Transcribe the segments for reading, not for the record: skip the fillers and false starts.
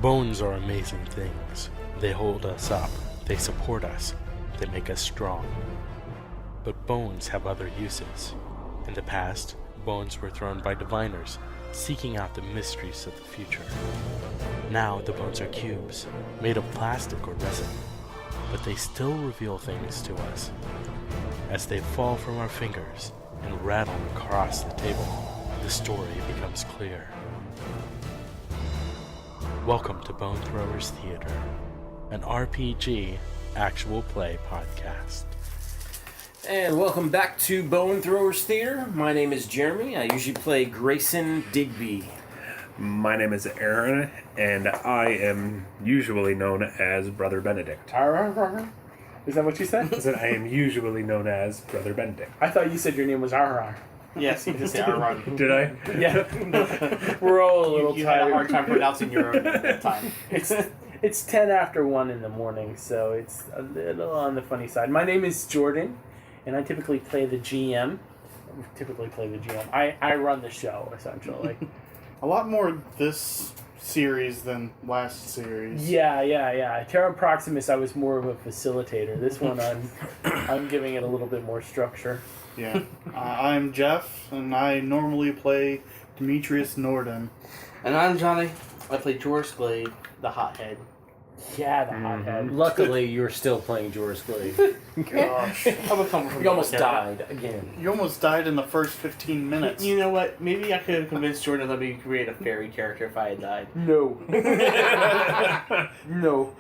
Bones are amazing things. They hold us up, they support us, they make us strong. But bones have other uses. In the past, bones were thrown by diviners, seeking out the mysteries of the future. Now the bones are cubes, made of plastic or resin, but they still reveal things to us. As they fall from our fingers and rattle across the table, the story becomes clear. Welcome to Bone Throwers Theater, an RPG actual play podcast. And welcome back to Bone Throwers Theater. My name is Jeremy. I usually play Grayson Digby. My name is Aaron, and I am usually known as Brother Benedict. Is that what you said? I said I am usually known as Brother Benedict. I thought you said your name was Arrar. Yes, you just say Aaron. Did I? Yeah. We're all a little You tired. had a hard time pronouncing your own at that time. It's 10 after 1 in the morning, so it's a little on the funny side. My name is Jordan, and I typically play the GM. I run the show, essentially. A lot more this series than last series. Yeah. Terra Proximus, I was more of a facilitator. This one, I'm giving it a little bit more structure. Yeah. I'm Jeff, and I normally play Demetrius Norden. And I'm Johnny. I play Jorus Glave, the hothead. Yeah, the hothead. Luckily, you're still playing Jorus Glave. Gosh. You almost died again. You almost died in the first 15 minutes. You know what? Maybe I could have convinced Jordan to let me create a fairy character if I had died. No. No.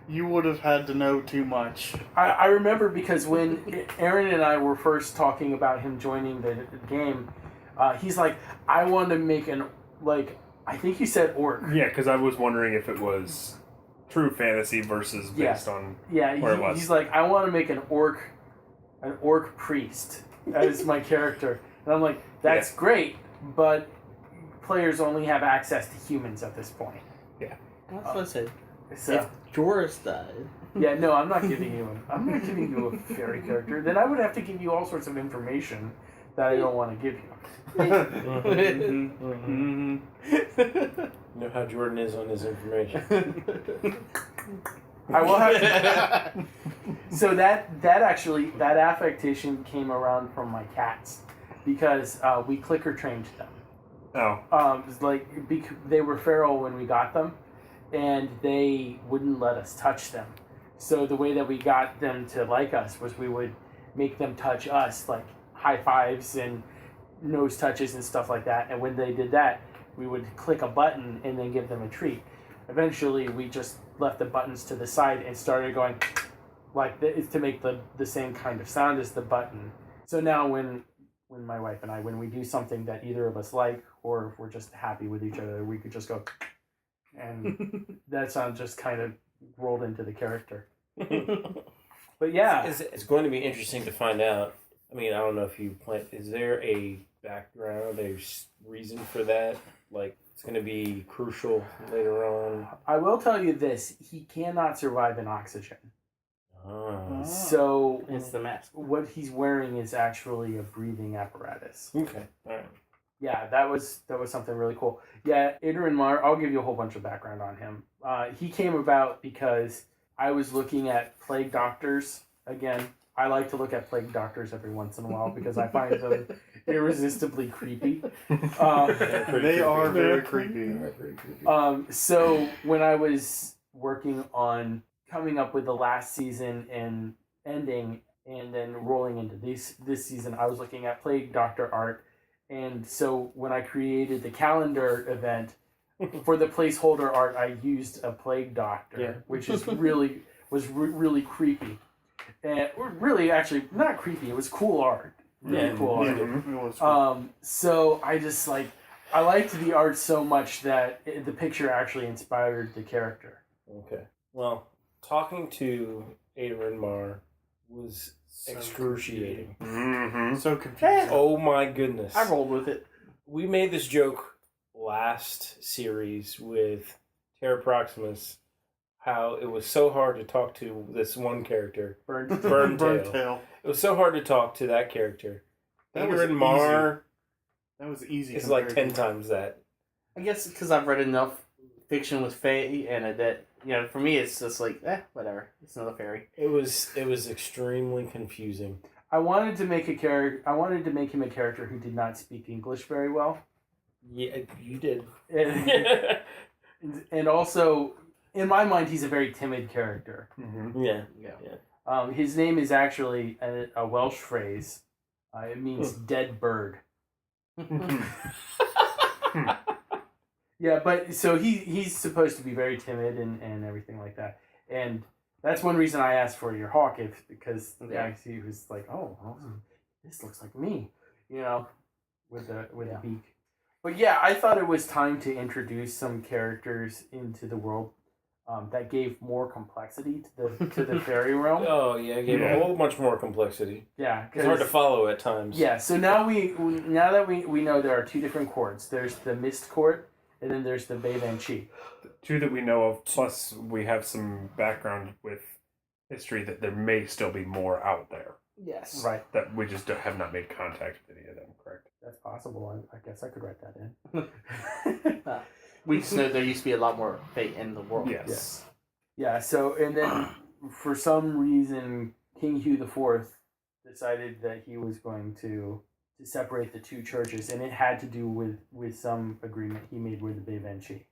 You would have had to know too much. I remember because when Aaron and I were first talking about him joining the game, he's like, I want to make I think you said orc. Yeah, because I was wondering if it was true fantasy versus based on where it was. He's like, I want to make an orc priest as my character. And I'm like, that's great, but players only have access to humans at this point. Yeah. That's what I said. So, If Jorus died. yeah, no, I'm not giving you a fairy character. Then I would have to give you all sorts of information that I don't want to give you. You know how Jordan is on his information. I will have to. So that affectation came around from my cats because we clicker trained them. Oh. They were feral when we got them, and they wouldn't let us touch them. So the way that we got them to like us was we would make them touch us, like high fives and nose touches and stuff like that. And when they did that, we would click a button and then give them a treat. Eventually, we just left the buttons to the side and started going like this to make the same kind of sound as the button. So now when my wife and I, when we do something that either of us like or if we're just happy with each other, we could just go, and that sound just kind of rolled into the character. But yeah. It's going to be interesting to find out. I mean, I don't know if you plan. Is there a background, a reason for that? Like, it's going to be crucial later on. I will tell you this: he cannot survive in oxygen. Oh. So It's the mask. what he's wearing is actually a breathing apparatus. Okay. All right. Yeah, that was something really cool. Yeah, Adrian Mar, I'll give you a whole bunch of background on him. He came about because I was looking at plague doctors again. I like to look at plague doctors every once in a while because I find them irresistibly creepy. They are very creepy. So when I was working on coming up with the last season and ending and then rolling into this season, I was looking at plague doctor art. And so when I created the calendar event, for the placeholder art, I used a plague doctor, which is really creepy. And really, actually, not creepy. It was cool art. Really cool art. It was cool. So I just I liked the art so much that the picture actually inspired the character. Okay. Well, talking to Ada Mar was excruciating. Mm-hmm. So confusing. Oh my goodness. I rolled with it. We made this joke last series with Terra Proximus, how it was so hard to talk to this one character, Burntail. It was so hard to talk to that character. That was Ada Mar That was easy. is like 10 times that. I guess because I've read enough fiction with fae, and that for me it's just like whatever. It's another fairy. It was extremely confusing. I wanted to make him a character who did not speak English very well. Yeah, you did. And also, in my mind, he's a very timid character. Mm-hmm. Yeah. His name is actually a Welsh phrase. It means dead bird. Yeah, but so he's supposed to be very timid and everything like that. And that's one reason I asked for your hawk, because he was like, oh, well, this looks like me, with the beak. But yeah, I thought it was time to introduce some characters into the world that gave more complexity to the fairy realm. Oh yeah, it gave a whole bunch more complexity. Yeah, it's hard to follow at times. Yeah, so now that we know there are two different courts. There's the Mist Court, and then there's the Banshee. Two that we know of, plus we have some background with history that there may still be more out there. Yes. Right. That we just have not made contact with any of them, correct? That's possible. I guess I could write that in. We just know there used to be a lot more fate in the world. Yes. Yeah, so, and then for some reason, King Hugh IV decided that he was going to separate the two churches, and it had to do with some agreement he made with the Banshee.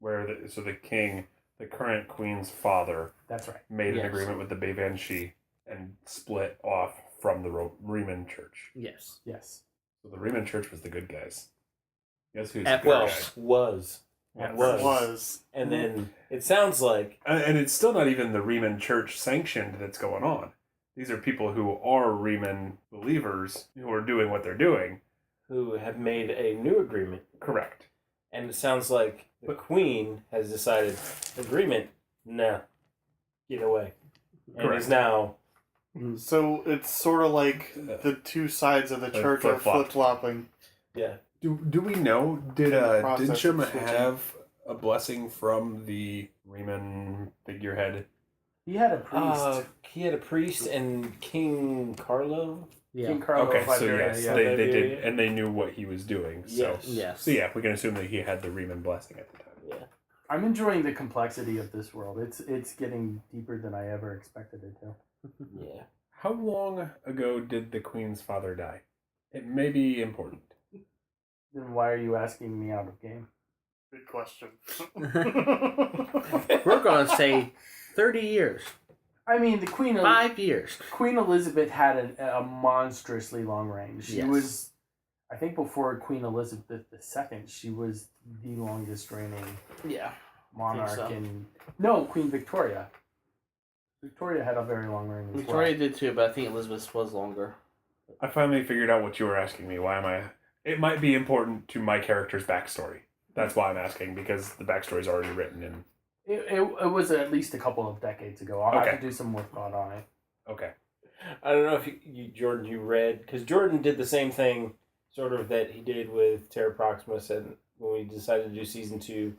Where the king, the current queen's father, that's right, made an agreement with the Banshee and split off from the Riemann Church. Yes. So the Riemann Church was the good guys. Guess who's At the good first. guy? Was. And then it sounds like... And it's still not even the Riemann Church sanctioned that's going on. These are people who are Riemann believers who are doing what they're doing. Who have made a new agreement. Correct. And it sounds like the queen has decided, agreement, no, get away. And Correct. is now... So it's sort of like the two sides of the church are flip-flopping. Yeah. Do we know, did process Shima of switching. have a blessing from the Riemann figurehead? He had a priest. He had a priest and King Carlo. Yeah. King Carlo Okay, of so Iberia, yes, yeah. they Iberia. did, and they knew what he was doing. So Yes. So yeah, we can assume that he had the Riemann blessing at the time. Yeah. I'm enjoying the complexity of this world. It's getting deeper than I ever expected it to. Yeah. How long ago did the queen's father die? It may be important. Then why are you asking me out of game? Good question. We're going to say 30 years. I mean, the Queen 5 years. Queen Elizabeth had a monstrously long reign. She Yes. was, I think, before Queen Elizabeth II, she was the longest reigning Yeah. monarch so. No, Queen Victoria. Victoria had a very long reign as Victoria did too, but I think Elizabeth was longer. I finally figured out what you were asking me. Why am I? It might be important to my character's backstory. That's why I'm asking, because the backstory is already written in. It was at least a couple of decades ago. I'll have to do some more thought on it. Okay. I don't know if Jordan, you read, because Jordan did the same thing, sort of, that he did with Terra Proximus, and when we decided to do season 2,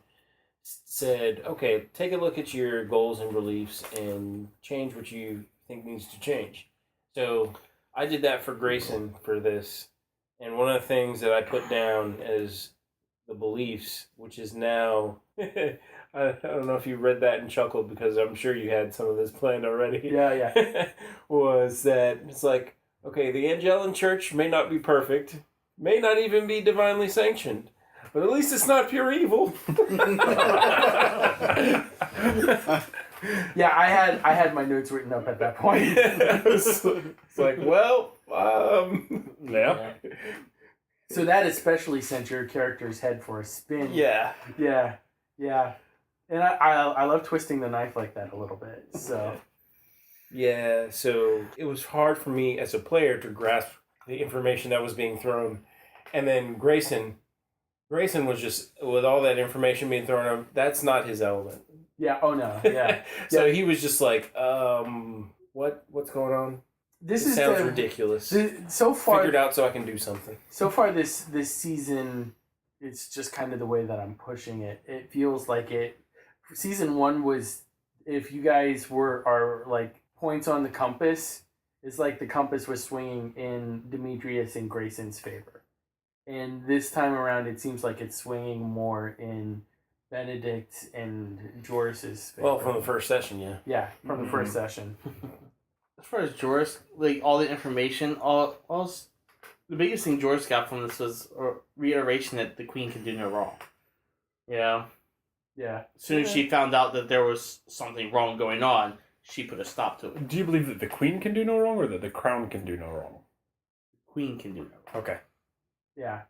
said, okay, take a look at your goals and beliefs and change what you think needs to change. So I did that for Grayson for this, and one of the things that I put down as the beliefs, which is now I don't know if you read that and chuckled, because I'm sure you had some of this planned already. Yeah. Was that it's like, okay, the Angelin Church may not be perfect, may not even be divinely sanctioned, but at least it's not pure evil. Yeah, I had my notes written up at that point. It's like, well, Yeah. So that especially sent your character's head for a spin. yeah. Yeah. And I love twisting the knife like that a little bit. So Yeah, so it was hard for me as a player to grasp the information that was being thrown. And then Grayson was just, with all that information being thrown at him, that's not his element. yeah, oh no, yeah. So he was just like, what's going on? This It is sounds ridiculous. So far, Figure it out so I can do something. So far this season, it's just kind of the way that I'm pushing it. It feels like season 1 was, if you guys are like points on the compass, it's like the compass was swinging in Demetrius and Grayson's favor. And this time around, it seems like it's swinging more in Benedict and Jorus's favorite. Well, from the first session, yeah. Yeah, from the first session. As far as Jorus, like all the information, the biggest thing Jorus got from this was a reiteration that the Queen can do no wrong. You know? Yeah. As soon as she found out that there was something wrong going on, she put a stop to it. Do you believe that the Queen can do no wrong, or that the Crown can do no wrong? Queen can do no wrong. Okay. Yeah.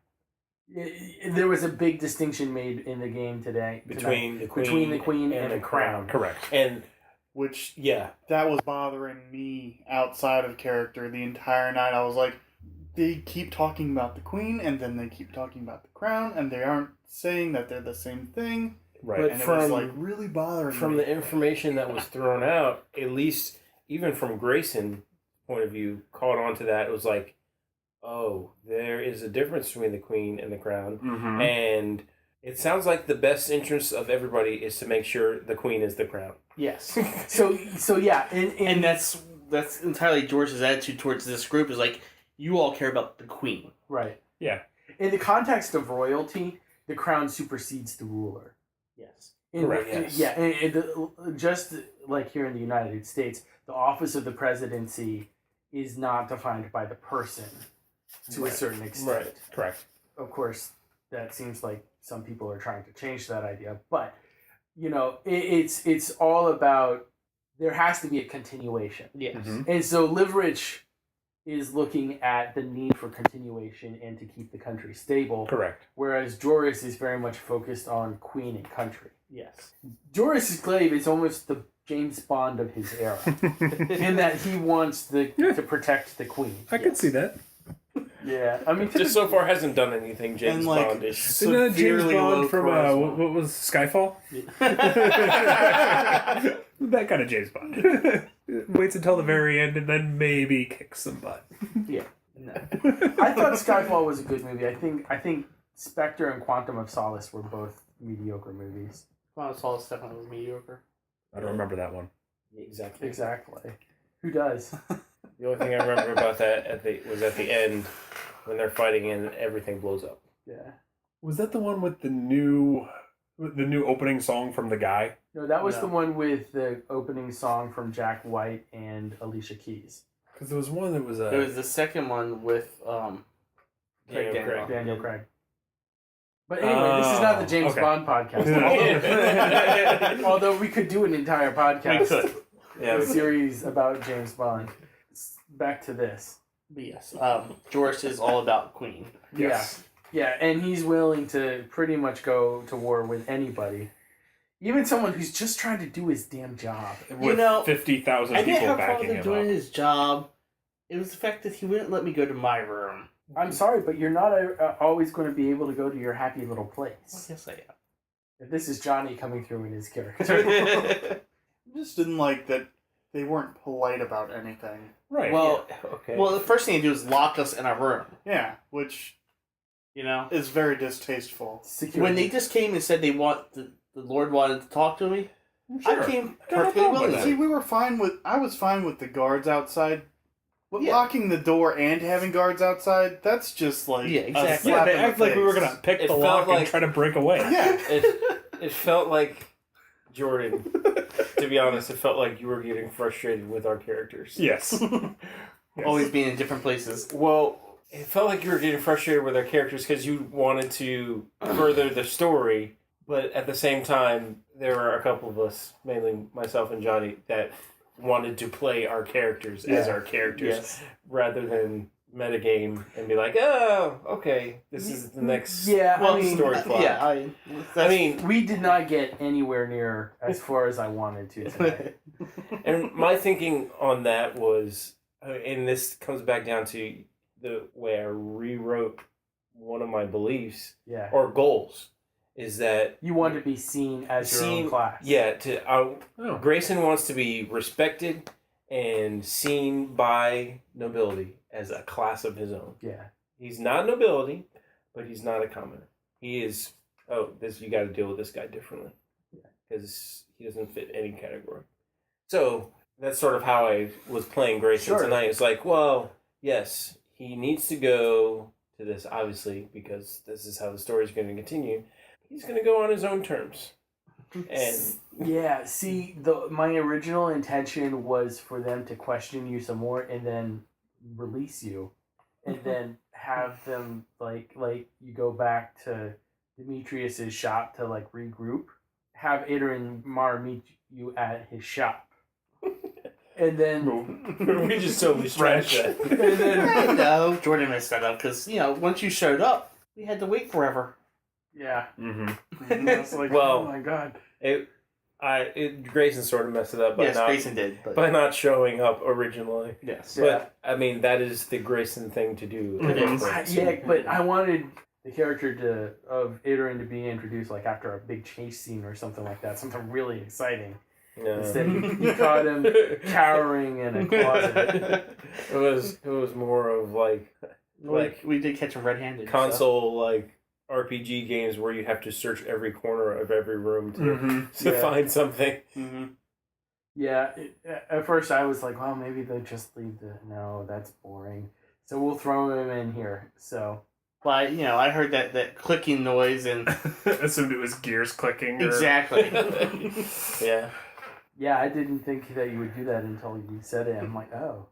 There was a big distinction made in the game today. Between the Queen and the Crown. Correct. And, Which, yeah. that was bothering me outside of character the entire night. I was like, they keep talking about the Queen, and then they keep talking about the Crown, and they aren't saying that they're the same thing. Right. But And it from was, like, really bothering from me. the information that was thrown out, at least even from Grayson's point of view, caught on to that. It was like, oh, there is a difference between the Queen and the Crown. Mm-hmm. And it sounds like the best interest of everybody is to make sure the Queen is the Crown. Yes. So yeah, And that's entirely George's attitude towards this group is like, you all care about the Queen. right. Yeah. In the context of royalty, the crown supersedes the ruler. Yes. Correct, yes. Yeah, just like here in the United States, the office of the presidency is not defined by the person to a certain extent. Right. Correct. Of course, that seems like some people are trying to change that idea, but you know, it's all about there has to be a continuation, Yes. Mhm. and so Liverich is looking at the need for continuation and to keep the country stable, Correct. whereas Jorus is very much focused on Queen and country. Yes. Jorus's Glave is almost the James Bond of his era, in that he wants to protect the Queen. I could see that. Yeah, I mean, Just so far hasn't done anything James And, like, Bond-ish. Isn't that James Severely low Bond from charisma. what was Skyfall? That kind of James Bond. Waits until the very end and then maybe kicks some butt. Yeah. No. I thought Skyfall was a good movie. I think Spectre and Quantum of Solace were both mediocre movies. Well, it's all Stefan was mediocre. I don't remember that one. Exactly. Exactly. Who does? The only thing I remember about that was at the end when they're fighting and everything blows up. Yeah. Was that the one with the new opening song from the guy? No, that was No. the one with the opening song from Jack White and Alicia Keys. Because there was one that was There was the second one with Craig Daniel Craig. Daniel Craig. But anyway, this is not the James okay. Bond podcast. Although we could do an entire podcast. We could. Yeah, A series about James Bond. Back to this. But yes, Jorus is all about Queen. Yes. Yeah, and he's willing to pretty much go to war with anybody. Even someone who's just trying to do his damn job. With 50,000 I didn't people have backing problem him doing up. his job. It was the fact that he wouldn't let me go to my room. I'm sorry, but you're not always going to be able to go to your happy little place. Yes, I This is Johnny coming through in his character. am. I just didn't like that they weren't polite about anything. Right. Well, okay. well, the first thing they do is lock us in our room. Yeah, which You know, is very distasteful. Security. when they just came and said the Lord wanted to talk to me, Sure. I came Got no perfectly problem with willing. See, I was fine with the guards outside. But Yeah. locking the door and having guards outside, that's just like Yeah, a exactly. Yeah, slap they in the act like we were face. going to pick It the felt lock like- and try to break away. Yeah. it felt like, Jordan, to be honest, it felt like you were getting frustrated with our characters. Yes. Always being in different places. Well, it felt like you were getting frustrated with our characters because you wanted to further the story, but at the same time, there were a couple of us, mainly myself and Johnny, that wanted to play our characters as our characters Yes. rather than metagame and be like, oh, okay, this is the next Yeah, Well, I mean, story plot. Yeah, I mean, we did not get anywhere near as far as I wanted to tonight. and my thinking on that was, and this comes back down to the way I rewrote one of my beliefs Yeah. or goals, is that You want to be seen as your own class. Yeah, Oh. Grayson wants to be respected and seen by nobility as a class of his own. Yeah. He's not nobility, but he's not a commoner. He is. Oh, you got to deal with this guy differently because he doesn't fit any category. So that's sort of how I was playing Grayson Sure. tonight. It's like, well, yes, he needs to go to this obviously because this is how the story is going to continue. he's going to go on his own terms. And yeah, see, my original intention was for them to question you some more and then release you, and then have them like you go back to Demetrius's shop to like regroup. Have Ader and Mar meet you at his shop, and then we just totally stretched that. and then No, Jordan messed that up because once you showed up, we had to wait forever. yeah, Mm-hmm. and I was like, Well, oh my god. Grayson sort of messed it up by Yes, not Grayson did. But by not showing up originally. yes. Yeah. But I mean, that is the Grayson thing to do. Mhm. Yeah, but I wanted the character of Adorin to be introduced like after a big chase scene or something like that, something really exciting. No. Instead, you caught him cowering in a closet. It was more of like we did catch him red-handed. console like RPG games where you have to search every corner of every room to Yeah. find something. Mm-hmm. Yeah, at first I was like, well, maybe they'll just leave no, that's boring. So we'll throw him in here. So But I heard that clicking noise and Assumed it was gears clicking. Or... exactly. Yeah. yeah, I didn't think that you would do that until you said it. I'm like, oh.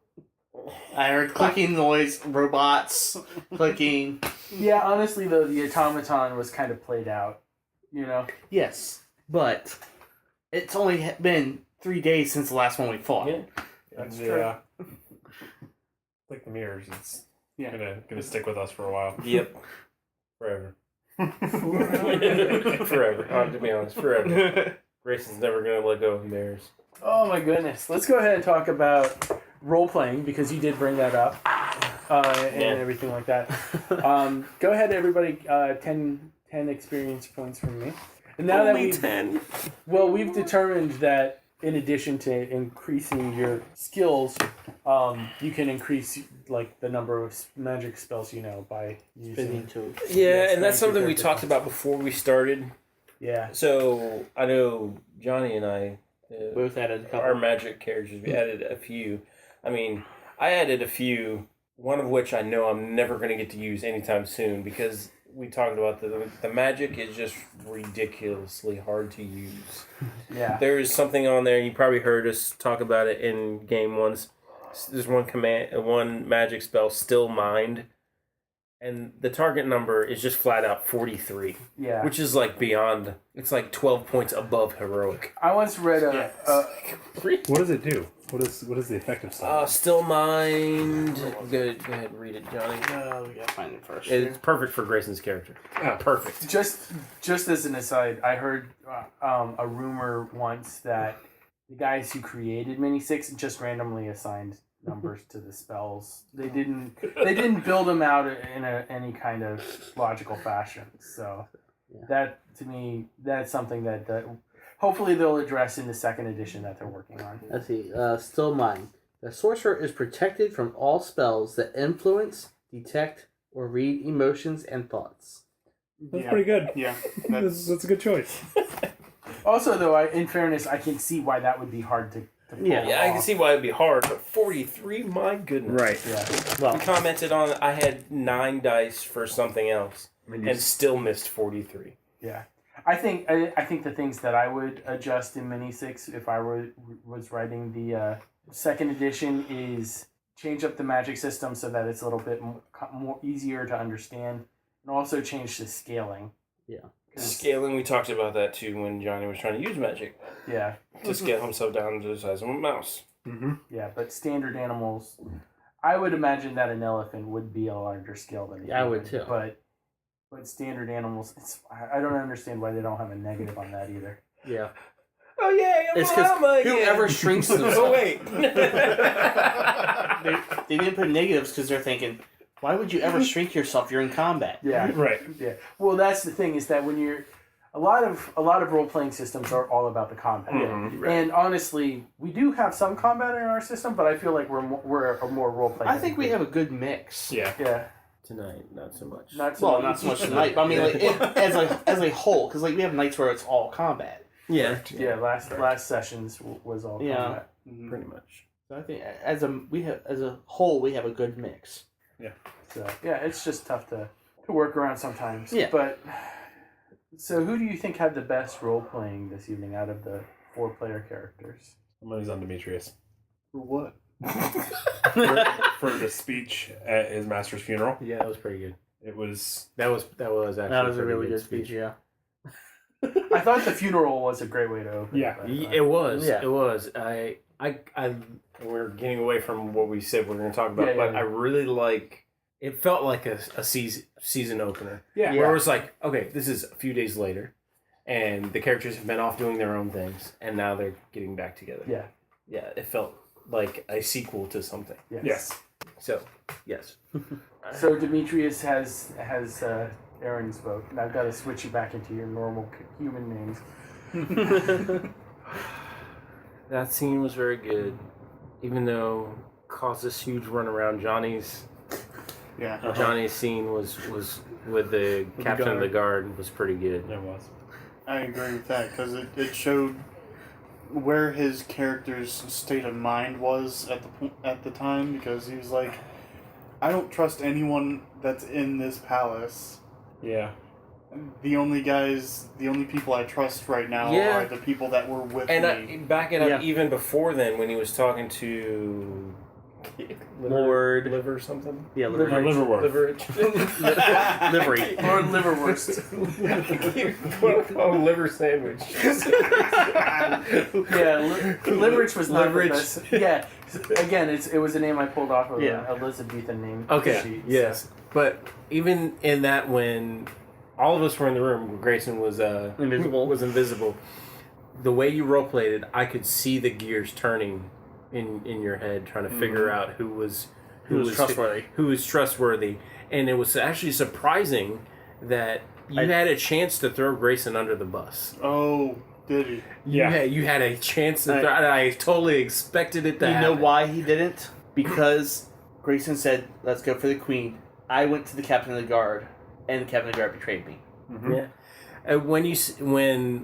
I heard clicking noise, robots clicking. Yeah, honestly though, the automaton was kind of played out. Yes, but it's only been 3 days since the last one we fought. Yeah. That's true. Like the mirrors, it's Yeah. gonna stick with us for a while. Yep. Forever. Forever. To be honest, forever. Grayson's never gonna let go of mirrors. Oh my goodness. Let's go ahead and talk about role-playing, because you did bring that up, and everything like that. Go ahead, everybody. 10 experience points from me. And now Only that 10. we've determined that in addition to increasing your skills, you can increase like the number of magic spells by using. Yeah, and that's thank you, something we character talked points. about before we started. Yeah. So I know Johnny and I, Both added a couple. our magic characters, we added a few. I mean, I added a few, one of which I know I'm never going to get to use anytime soon because we talked about the magic is just ridiculously hard to use. Yeah. There is something on there, you probably heard us talk about it in game once. There's one magic spell, Still Mind, and the target number is just flat out 43, Yeah. which is like beyond. It's like 12 points above heroic. I once read What does it do? What is the effective side? Still Mind. Go ahead and read it, Johnny. We gotta find it first. It's perfect for Grayson's character. Perfect. just as an aside, I heard a rumor once that the guys who created Mini 6 just randomly assigned numbers to the spells. They didn't build them out in any kind of logical fashion. So that, to me, that's something that hopefully they'll address in the second edition that they're working on. Let's see. Still Mind. The sorcerer is protected from all spells that influence, detect, or read emotions and thoughts. That's pretty good. Yeah. That's a good choice. Also, though, in fairness, I can see why that would be hard to pull Yeah, I can off. see why it'd be hard, but 43, my goodness. Right. Yeah. Well, I commented on I had 9 dice for something else and still missed 43. Yeah, I think the things that I would adjust in Mini 6 if I was writing the second edition is change up the magic system so that it's a little bit more easier to understand, and also change the scaling. Yeah. Scaling, we talked about that too when Johnny was trying to use magic Yeah, to scale himself down to the size of a mouse. Mm-hmm. yeah, but standard animals, I would imagine that an elephant would be a larger scale than a Yeah, I would human, too. But standard animals, I don't understand why they don't have a negative on that either. yeah. Oh yeah, It's because whoever shrinks themselves. Oh wait. They didn't put negatives because they're thinking, why would you ever shrink yourself? You're in combat. Yeah, Right. yeah. Well, that's the thing is that when you're a lot of role playing systems are all about the combat. Mhm. And honestly, we do have some combat in our system, but I feel like we're a more role playing. I think we have a good mix. Yeah. Yeah, Tonight, not so much. not so Well, much. not so much tonight, but I mean, like as a whole, because like we have nights where it's all combat. Yeah, Yeah, last sessions was all Yeah. combat. pretty much. So I think as a whole we have a good mix. So yeah, it's just tough to work around sometimes. Yeah. But So who do you think had the best role playing this evening out of the 4-player characters? Somebody's on Demetrius. For what? For the speech at his master's funeral. Yeah, that was pretty good. It was... That was actually That was a pretty really good speech, yeah. I thought the funeral was a great way to open. Yeah. but, It was. Yeah. It was. We're getting away from what we said we were going to talk about, Yeah, but yeah. I really like. It felt like a season opener. Yeah. Where it was like, okay, this is a few days later, and the characters have been off doing their own things, and now they're getting back together. Yeah. Yeah, it felt like a sequel to something. Yes. So, yes. So Demetrius has Aaron's vote, and I've got to switch you back into your normal human names. That scene was very good, even though it caused this huge run around. Johnny's scene was with the captain of the guard was pretty good. It was. I agree with that because it showed where his character's state of mind was at the time, because he was like, I don't trust anyone that's in this palace. Yeah. The only people I trust right now Yeah. are the people that were with And me. back it up Yeah. even before then, when he was talking to Lord. Liver or something. Yeah, Liverwort. Livery. Or liverwurst. Liver sandwich. Yeah, Liverich was not the Liverich. best. Yeah, again, it was a name I pulled off of Yeah. an Elizabethan name Okay. sheet. Yes, but even in that, when all of us were in the room, Grayson was invisible. The way you role played it, I could see the gears turning in your head, trying to figure out who was trustworthy, and it was actually surprising that you had a chance to throw Grayson under the bus. Oh, did he? Yeah. You had a chance to throw, and I totally expected it to You happen. know why he didn't? Because Grayson said, let's go for the queen. I went to the captain of the guard, and the captain of the guard betrayed me. Mm-hmm. Yeah. When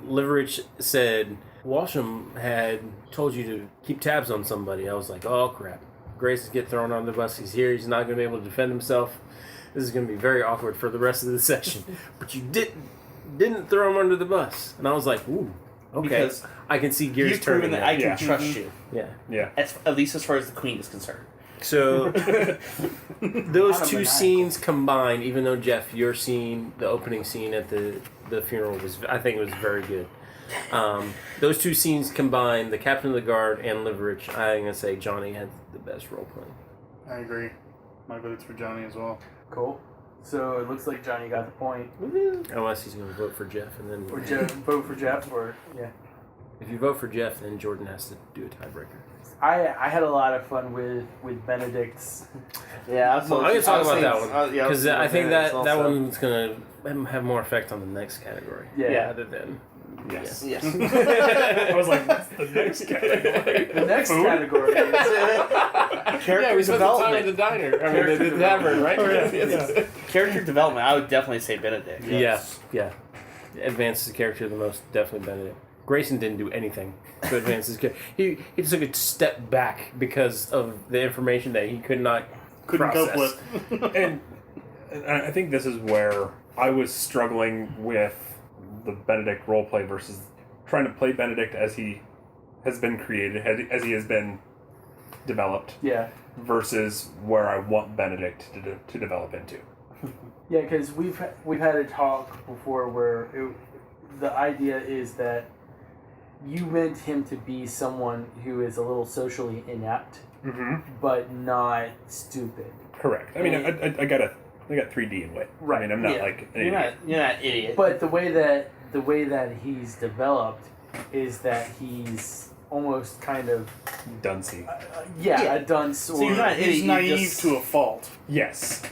Liverich said Walsham had told you to keep tabs on somebody, I was like, oh crap. Grayson's get thrown on the bus. He's here. He's not going to be able to defend himself. This is going to be very awkward for the rest of the session. But you didn't throw him under the bus, and I was like, ooh, okay. Because I can see gears You've proven turning. that I can Yeah. trust you. Yeah. Yeah. At least as far as the queen is concerned. So those two Automatic. scenes combined, even though Jeff, your scene, the opening scene at the funeral I think it was very good. Those two scenes combined, the captain of the guard and Liverich, I'm gonna say Johnny had the best role playing. I agree. My vote's for Johnny as well. Cool. So it looks like Johnny got the point. Unless he's gonna vote for Jeff, and then Or vote for Jeff, or yeah. if you vote for Jeff, then Jordan has to do a tiebreaker. I had a lot of fun with Benedict's. Yeah, I'm gonna talk about that one because I think that one's gonna have more effect on the next category. Yeah. Rather than Yes. Yes. I was like, what's the next category? The next category is Character development. the diner. I mean, the tavern, right? Yeah. Character development, I would definitely say Benedict. Yeah. Advances the character the most, definitely Benedict. Grayson didn't do anything to advance his character. He took a step back because of the information that he couldn't Couldn't cope process. with. And I think this is where I was struggling with the Benedict roleplay versus trying to play Benedict as he has been created, as he has been developed, yeah. versus where I want Benedict to develop into. Yeah, because we've had a talk before where the idea is that you meant him to be someone who is a little socially inept, Mm-hmm. but not stupid. Correct. I mean, I got 3D in wit. Right. I mean, I'm not Yeah. like an You're idiot. not an idiot. But the way that he's developed is that he's almost kind of Dunsey. a dunce. Or So you're not an idiot. He's you naive just- to a fault. Yes.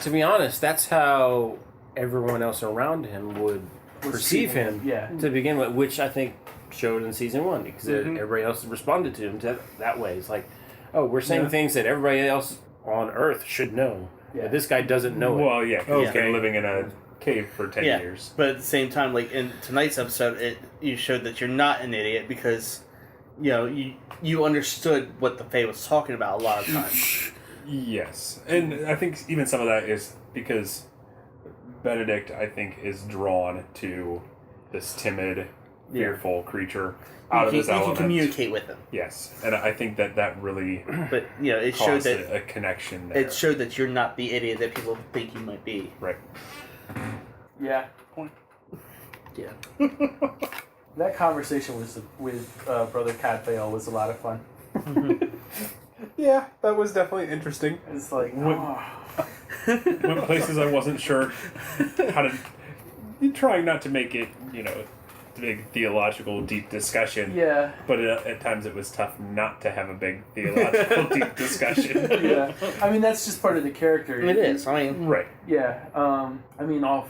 To be honest, that's how everyone else around him would was perceive treating him Yeah. to begin with, which I think showed in season 1 because Mm-hmm. everybody else responded to him that way. It's like, oh, we're saying things that everybody else on Earth should know. Yeah. But this guy doesn't know it. Well, yeah, 'cause he's Okay. been living in a cave for 10 Yeah. years. But at the same time, like in tonight's episode, you showed that you're not an idiot because, you understood what the Fae was talking about a lot of times. Yes, and I think even some of that is because Benedict, I think, is drawn to this timid, fearful creature out of his element. You can communicate with him. Yes, and I think that really But, it showed caused that a connection there. it showed that you're not the idiot that people think you might be. Right. Yeah. Point. Yeah. That conversation with Brother Cadfael was a lot of fun. Yeah, that was definitely interesting. It's like, Went places I wasn't sure how to... Trying not to make it, big theological deep discussion. yeah. But at times it was tough not to have a big theological deep discussion. Yeah. I mean, that's just part of the character. It is. I mean, Right. Yeah. I mean, all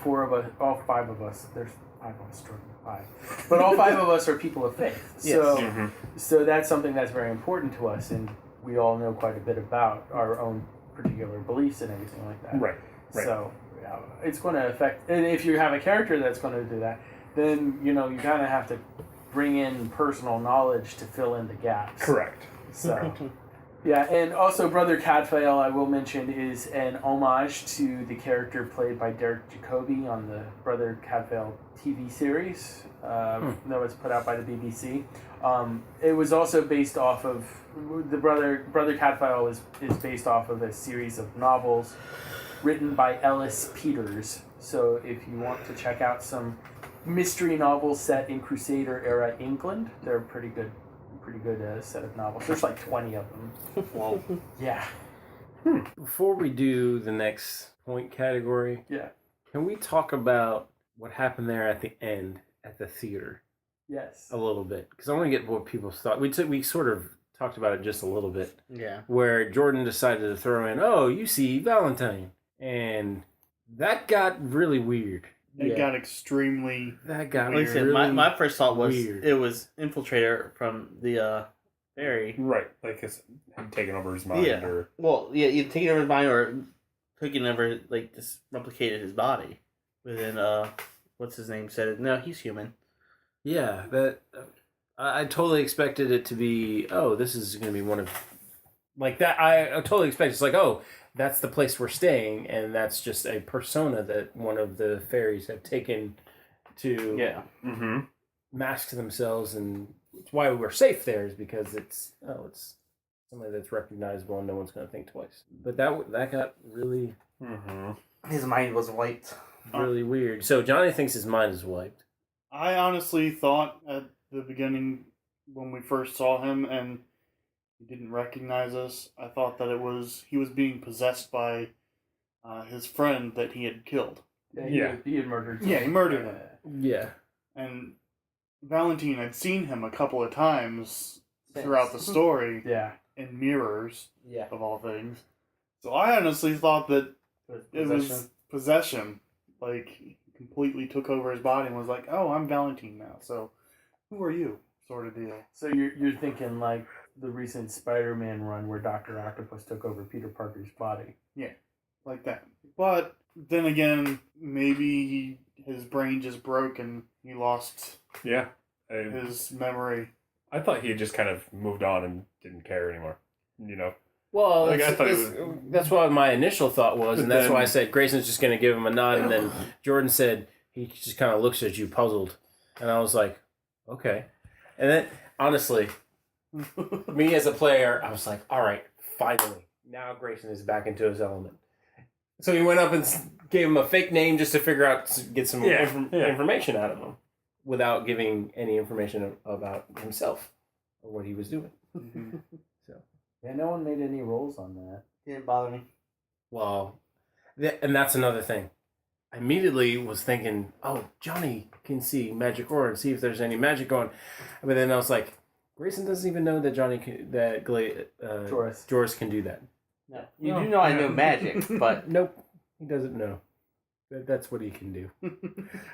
five of us, there's 5 of us, Jordan, 5. But all 5 of us are people of faith. Yes. So, so that's something that's very important to us, and we all know quite a bit about our own particular beliefs and everything like that. Right. So, it's going to affect, and if you have a character that's going to do that, then, you kind of have to bring in personal knowledge to fill in the gaps. Correct. So, yeah, and also Brother Cadfael, I will mention, is an homage to the character played by Derek Jacobi on the Brother Cadfael TV series that was put out by the BBC. It was also based off of the Brother Cadfael is based off of a series of novels written by Ellis Peters. So if you want to check out some mystery novels set in Crusader era England, they're a pretty good set of novels. There's like 20 of them. well, Yeah. Before we do the next point category, Yeah. can we talk about what happened there at the end at the theater Yes. a little bit? Because I want to get what people's thought. We sort of talked about it just a little bit, yeah. where Jordan decided to throw in, "Oh, you see Valentine," and that got really weird. It got extremely. That got Like I said, really my first thought was weird. it was Infiltrator from the ferry. Right. Like it's taken over his mind Yeah. or... Well, yeah, either taking over his mind or taking over, like, just replicated his body. But then, what's his name said it. No, he's human. Yeah, that I totally expected it to be. Oh, this is going to be one of like that. I totally expect it's like, oh, that's the place we're staying, and that's just a persona that one of the fairies have taken to Yeah. Mm-hmm. mask themselves, and it's why we're safe there is because it's somebody that's recognizable and no one's going to think twice. But that got really His mind was wiped. really weird. So Johnny thinks his mind is wiped. I honestly thought at the beginning when we first saw him and he didn't recognize us, I thought that he was being possessed by his friend that he had killed. Yeah. He had murdered. Yeah, he murdered him. Yeah. And Valentine had seen him a couple of times throughout the story Yeah. in mirrors, Yeah. of all things. So I honestly thought that it was possession. Like, he completely took over his body and was like, oh, I'm Valentine now, so who are you? Sort of deal. So you're thinking like the recent Spider-Man run where Dr. Octopus took over Peter Parker's body. Yeah, like that. But then again, maybe his brain just broke and he lost his memory. I thought he had just kind of moved on and didn't care anymore. Well, Like, I thought that's what my initial thought was, But and that's then- why I said Grayson's just going to give him a nod, and then Jordan said he just kind of looks at you puzzled, and I was like, okay. And then, honestly, me as a player, I was like, all right, finally, now Grayson is back into his element. So he went up and gave him a fake name just to figure out, get some information out of him, without giving any information about himself or what he was doing. Yeah, no one made any rolls on that. Didn't bother me. Well, and that's another thing. I immediately was thinking, oh, Johnny can see magic aura and see if there's any magic going. But then I was like, Grayson doesn't even know that Jorus can do that. No. You do know I know magic, but... Nope, he doesn't know. That's what he can do.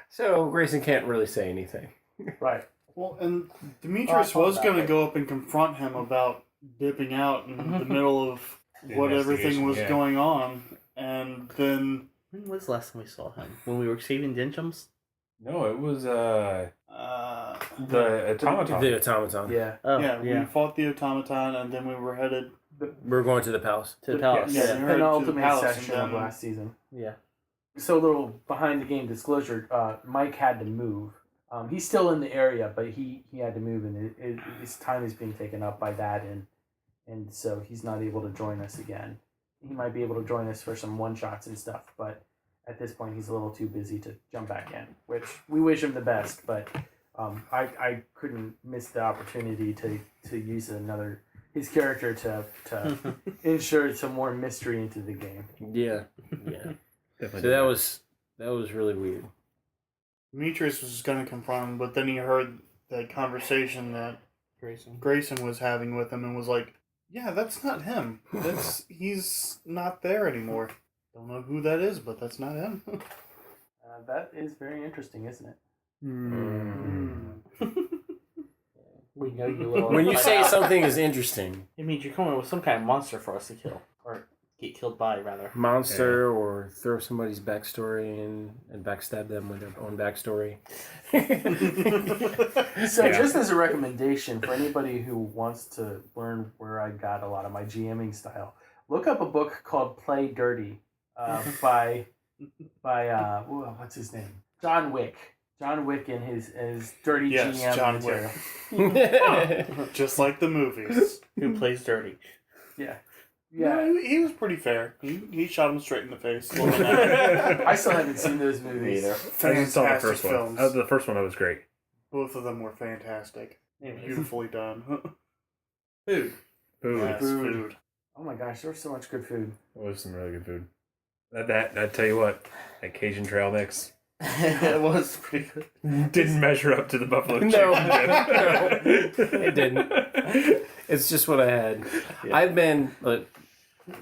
So Grayson can't really say anything. Right. Well, and Demetrius was going to go up and confront him about dipping out in the middle of what everything was going on, and then... When was the last time we saw him? When we were saving Denchums? No, it was the automaton. The automaton. Yeah. Oh, we fought the automaton, and then we were headed... We're going to the palace. To the palace. Yeah, The we headed to the penultimate palace, section and of then last season. Yeah. So a little behind the game disclosure, Mike had to move. He's still in the area, but he had to move, and his time is being taken up by that, and so he's not able to join us again. He might be able to join us for some one-shots and stuff, but at this point he's a little too busy to jump back in, which we wish him the best, but I couldn't miss the opportunity to use his character to insure some more mystery into the game. Yeah. So that was really weird. Demetrius was just going to confront him, but then he heard that conversation that Grayson was having with him and was like, yeah, that's not him. He's not there anymore. Don't know who that is, but that's not him. That is very interesting, isn't it? We know you little. When you say something is interesting, it means you're coming with some kind of monster for us to kill. Or get killed by, rather. monster, or throw somebody's backstory in and backstab them with their own backstory. So just as a recommendation for anybody who wants to learn where I got a lot of my GMing style, look up a book called Play Dirty by what's his name? John Wick. John Wick and his dirty GM John material. Wick. Just like the movies. Who plays dirty? Yeah. No, he was pretty fair. He shot him straight in the face. I still haven't seen those movies. I just saw the first films. one. The first one was great. Both of them were fantastic. Beautifully done. Food. Yes, food. Oh my gosh, there was so much good food. It was some really good food. I tell you what, that Cajun trail mix It was pretty good. didn't measure up to the buffalo chicken. No, it didn't. It's just what I had. Yeah. I've been a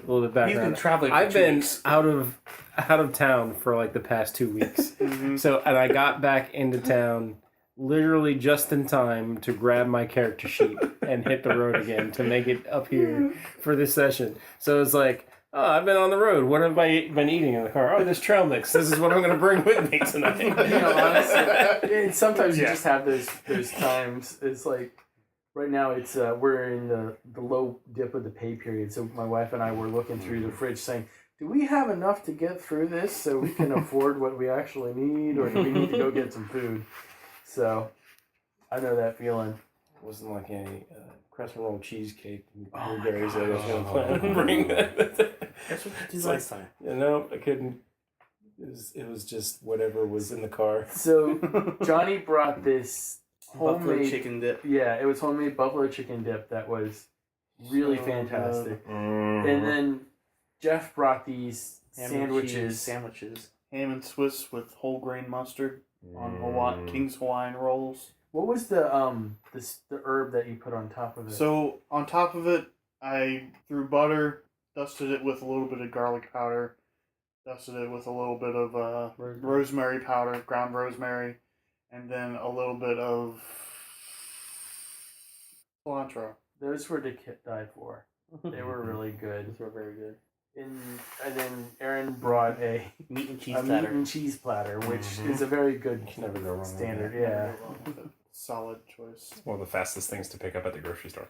little bit background. He's been traveling for I've 2 been weeks. out of town for like the past 2 weeks. So, and I got back into town literally just in time to grab my character sheet and hit the road again to make it up here for this session. So it's like, oh, I've been on the road. What have I been eating in the car? Oh, this trail mix. This is what I'm going to bring with me tonight. You know, honestly, and sometimes you just have those times. It's like right now it's we're in the low dip of the pay period, so my wife and I were looking through the fridge saying, do we have enough to get through this so we can afford what we actually need, or do we need to go get some food? So I know that feeling. It wasn't like any crescent roll cheesecake and blueberries that I was going to plan to bring. That's what you did last time. You know, I couldn't. It was just whatever was in the car. So Johnny brought this Buffalo homemade chicken dip. Yeah, it was homemade buffalo chicken dip that was really fantastic. And then Jeff brought these sandwiches. Ham and Swiss with whole grain mustard on King's Hawaiian rolls. What was the herb that you put on top of it? So on top of it, I threw butter, dusted it with a little bit of garlic powder, dusted it with a little bit of rosemary powder, ground rosemary, and then a little bit of cilantro. Those were to die for. They were really good. Those were very good. And then Aaron brought a Meat and cheese meat platter. and cheese platter, which is a very good Never go wrong with standard. that. Yeah. Solid choice. One of the fastest things to pick up at the grocery store.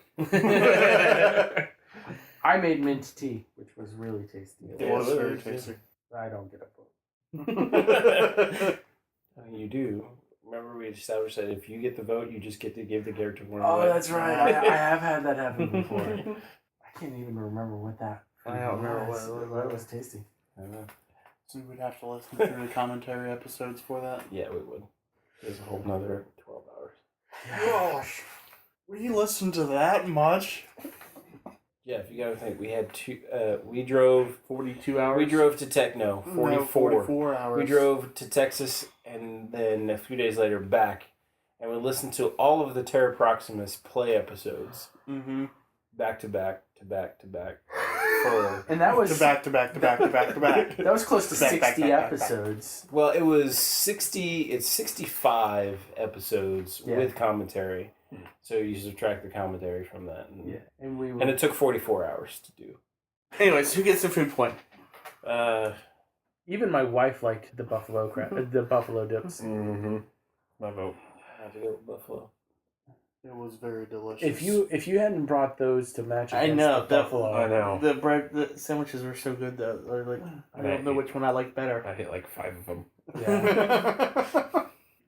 I made mint tea, which was really tasty. It was very tasty. I don't get a vote. You do. Remember, we established that if you get the vote, you just get to give the character one. Oh, that's right. I have had that happen before. I can't even remember what that. I don't remember what it was. was. It was tasty. So we would have to listen through the commentary episodes for that. Yeah, we would. There's a whole nother 12 hours. Gosh, we listened to that much. Yeah, if you gotta think, we had we drove 42 hours. We drove to Techno, 44. No, 44 hours. We drove to Texas and then a few days later back, and we listened to all of the Terra Proximus play episodes. Mm-hmm. Back to back to back to back. And that was to back. That was close to 60 back. episodes. Well, it was 60. It's 65 episodes with commentary. So you subtract the commentary from that. And, and it took 44 hours to do. Anyways, who gets the food point? Even my wife liked the buffalo the buffalo dips. Mm-hmm. My vote. I have to go with Buffalo. It was very delicious. If you hadn't brought those to match I against know, the buffalo, I know. The sandwiches were so good though. Or like, I don't know which one I like better. I hit like 5 of them. Yeah.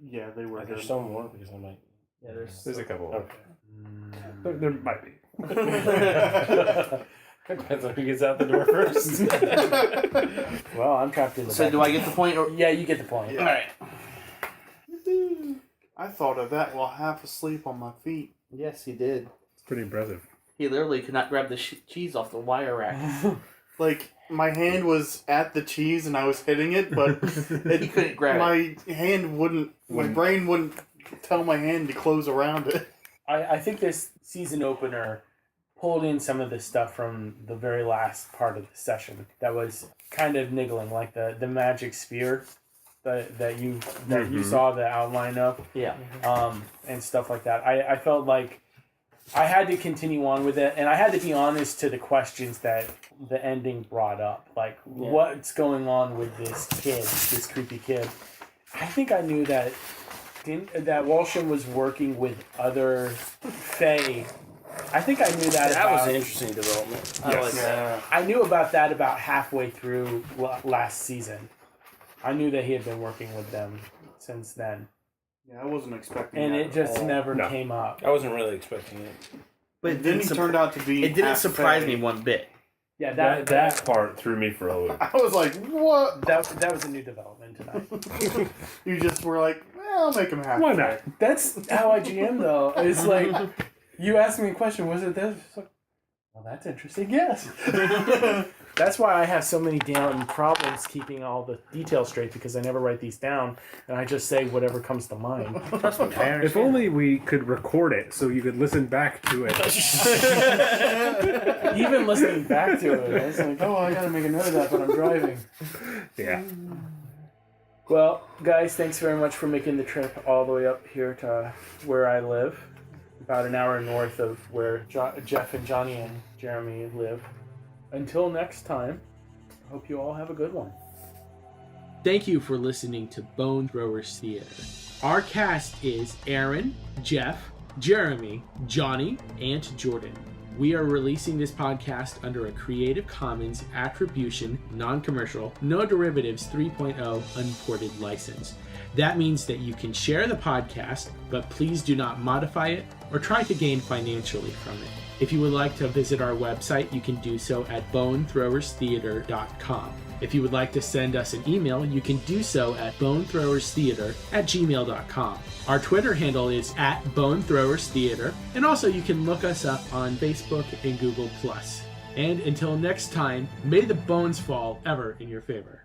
Yeah, they were good. There's some more because I'm like, Yeah, There's a couple. okay. There might be. Depends on who gets out the door first. Well, I'm trapped in the So back. do I get the point? Or... Yeah, you get the point. Yeah. All right. I thought of that while half asleep on my feet. Yes, he did. It's pretty impressive. He literally could not grab the cheese off the wire rack. Like, my hand was at the cheese and I was hitting it, but He couldn't grab it. my hand wouldn't, my brain wouldn't tell my hand to close around it. I think this season opener pulled in some of the stuff from the very last part of the session that was kind of niggling, like the magic sphere that you saw the outline of, Yeah. and stuff like that. I felt like I had to continue on with it, and I had to be honest to the questions that the ending brought up, like what's going on with this kid, this creepy kid. I think I knew that Walsham was working with other Fae. I think I knew that. That was an interesting development. I like that. I knew about that about halfway through last season. I knew that he had been working with them since then, Yeah, I wasn't expecting and that it just at all. never No. came up. I wasn't really expecting it. But Then he turned out to be. It didn't half surprise Fae. me one bit. Yeah, That part threw me for a loop. I was like, what? that was a new development tonight. You just were like, well, I'll make him happy. Why not? That's how I GM though. It's like you asked me a question. Was it this? It's like, well, that's interesting. Yes. That's why I have so many damn problems keeping all the details straight, because I never write these down and I just say whatever comes to mind. Trust me, I understand. If only we could record it so you could listen back to it. Even listening back to it, I was like, oh, I gotta make a note of that, but I'm driving. Yeah. Well, guys, thanks very much for making the trip all the way up here to where I live. About an hour north of where Jeff and Johnny and Jeremy live. Until next time, I hope you all have a good one. Thank you for listening to Bone Throwers Theater. Our cast is Aaron, Jeff, Jeremy, Johnny, and Jordan. We are releasing this podcast under a Creative Commons Attribution, Non-Commercial, No Derivatives 3.0 Unported license. That means that you can share the podcast, but please do not modify it or try to gain financially from it. If you would like to visit our website, you can do so at bonethrowerstheater.com. If you would like to send us an email, you can do so at bonethrowerstheater@gmail.com. Our Twitter handle is @bonethrowerstheater, and also you can look us up on Facebook and Google+. And until next time, may the bones fall ever in your favor.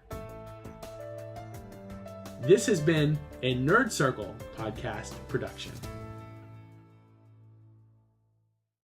This has been a Nerd Circle podcast production.